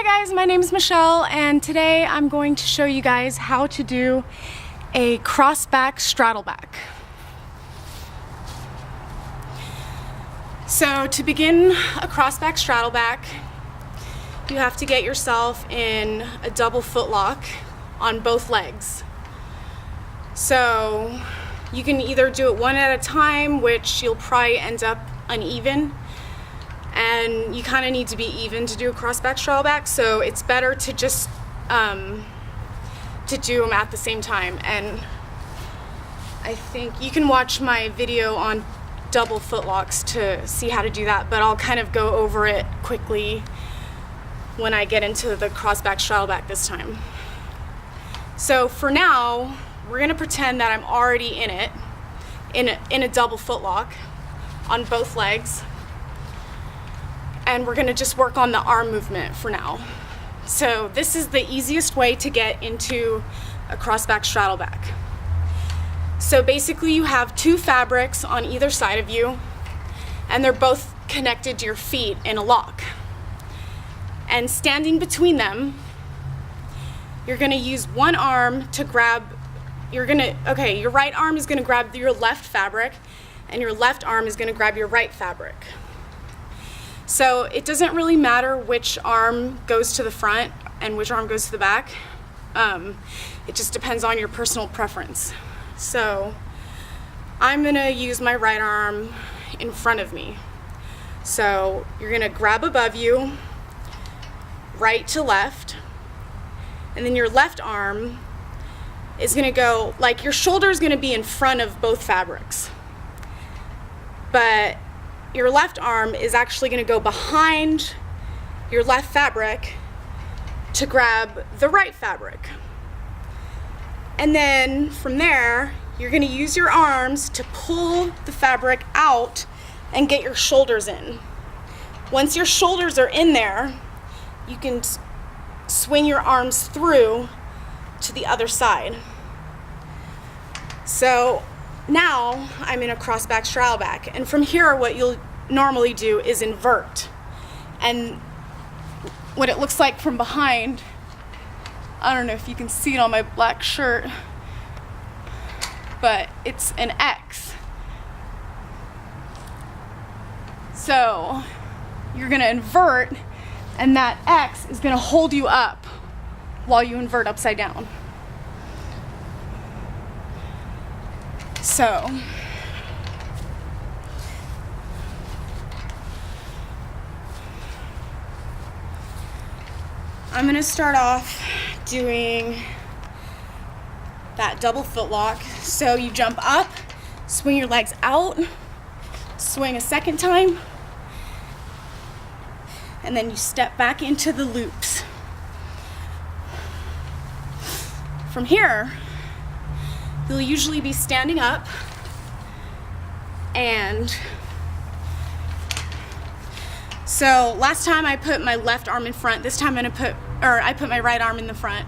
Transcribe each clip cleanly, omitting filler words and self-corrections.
guys, my name is Michelle, and today I'm going to show you guys how to do a crossback straddleback. So to begin a crossback straddleback, you have to get yourself in a double footlock on both legs. So you can either do it one at a time, which you'll probably end up uneven, and you kind of need to be even to do a crossback straddleback, so it's better to just to do them at the same time. And I think you can watch my video on double footlocks to see how to do that, but I'll kind of go over it quickly when I get into the crossback straddleback this time. So for now, we're gonna pretend that I'm already in it, in a double footlock on both legs, and we're gonna just work on the arm movement for now. So this is the easiest way to get into a crossback straddleback. So basically you have two fabrics on either side of you, and they're both connected to your feet in a lock. And standing between them, you're gonna use one arm to grab, your right arm is gonna grab your left fabric, and your left arm is gonna grab your right fabric. So it doesn't really matter which arm goes to the front and which arm goes to the back. It just depends on your personal preference. So I'm gonna use my right arm in front of me. So you're gonna grab above you, right to left, and then your left arm is gonna go, like, your shoulder is gonna be in front of both fabrics, but your left arm is actually going to go behind your left fabric to grab the right fabric. And then from there, you're going to use your arms to pull the fabric out and get your shoulders in. Once your shoulders are in there, you can swing your arms through to the other side. So now I'm in a crossback straddleback, and from here what you'll normally do is invert. And what it looks like from behind, I don't know if you can see it on my black shirt, but it's an X. So you're gonna invert, and that X is gonna hold you up while you invert upside down. So I'm gonna start off doing that double footlock. So you jump up, swing your legs out, swing a second time, and then you step back into the loops. From here, you'll usually be standing up, and so last time I put my left arm in front, this time I put my right arm in the front.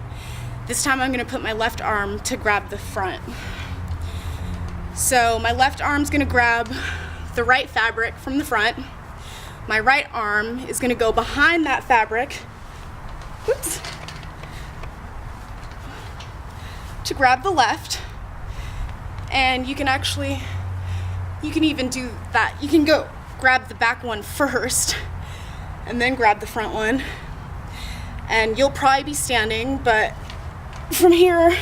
This time I'm gonna put my left arm to grab the front. So my left arm's gonna grab the right fabric from the front. My right arm is gonna go behind that fabric, whoops, to grab the left. And you can even do that. You can go grab the back one first and then grab the front one. And you'll probably be standing, but from here,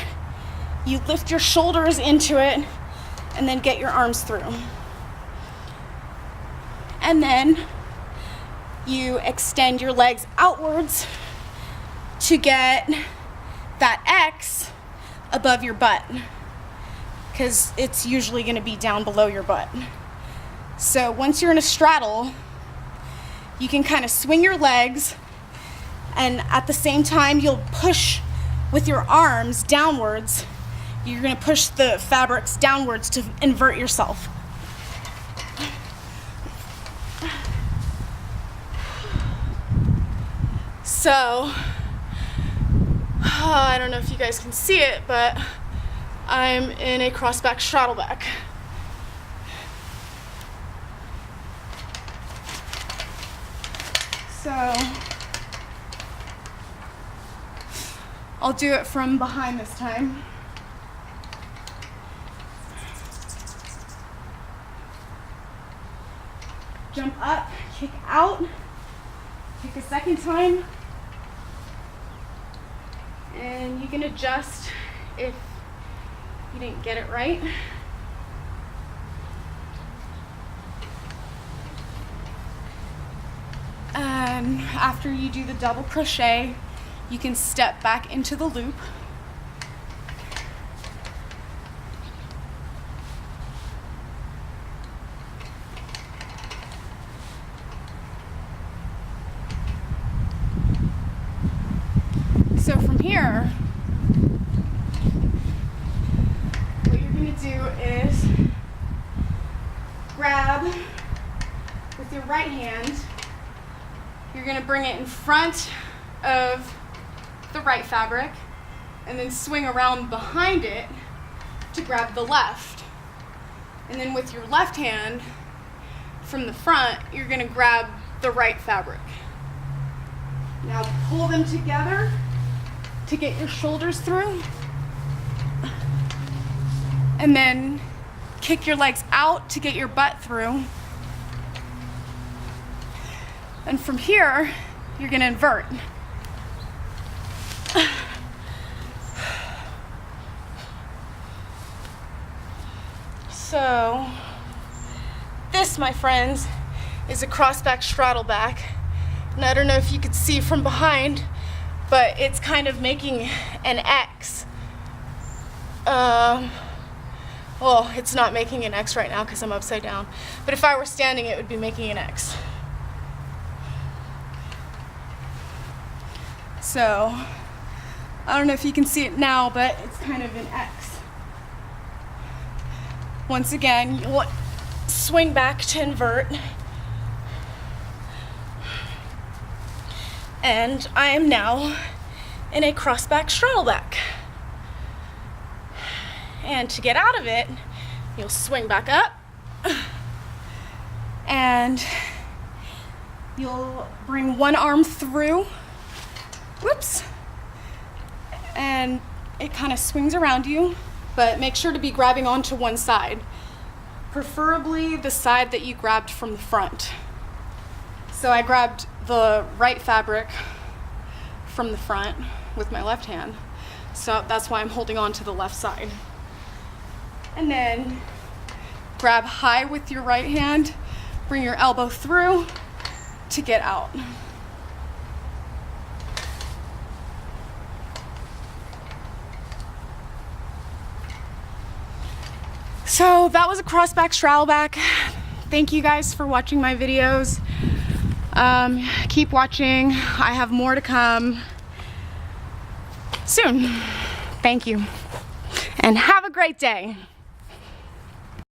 you lift your shoulders into it and then get your arms through. And then you extend your legs outwards to get that X above your butt, because it's usually going to be down below your butt. So once you're in a straddle, you can kind of swing your legs, and at the same time you'll push with your arms downwards. You're going to push the fabrics downwards to invert yourself. So I don't know if you guys can see it, but I'm in a crossback straddleback. So I'll do it from behind this time. Jump up, kick out, kick a second time, and you can adjust if you didn't get it right. And after you do the double crochet, you can step back into the loop. So from here, what you're going to do is grab with your right hand. You're going to bring it in front of the right fabric and then swing around behind it to grab the left. And then with your left hand from the front, you're going to grab the right fabric. Now pull them together to get your shoulders through, and then kick your legs out to get your butt through. And from here, you're going to invert. So this, my friends, is a crossback straddleback. And I don't know if you could see from behind, but it's kind of making an X. Well, it's not making an X right now because I'm upside down. But if I were standing, it would be making an X. So, I don't know if you can see it now, but it's kind of an X. Once again, you want swing back to invert. And I am now in a crossback straddleback. And to get out of it, you'll swing back up and you'll bring one arm through. Whoops. And it kind of swings around you, but make sure to be grabbing onto one side, preferably the side that you grabbed from the front. So I grabbed the right fabric from the front with my left hand, so that's why I'm holding on to the left side. And then grab high with your right hand, bring your elbow through to get out. So that was a crossback straddleback. Thank you guys for watching my videos. Keep watching. I have more to come soon. Thank you. And have a great day.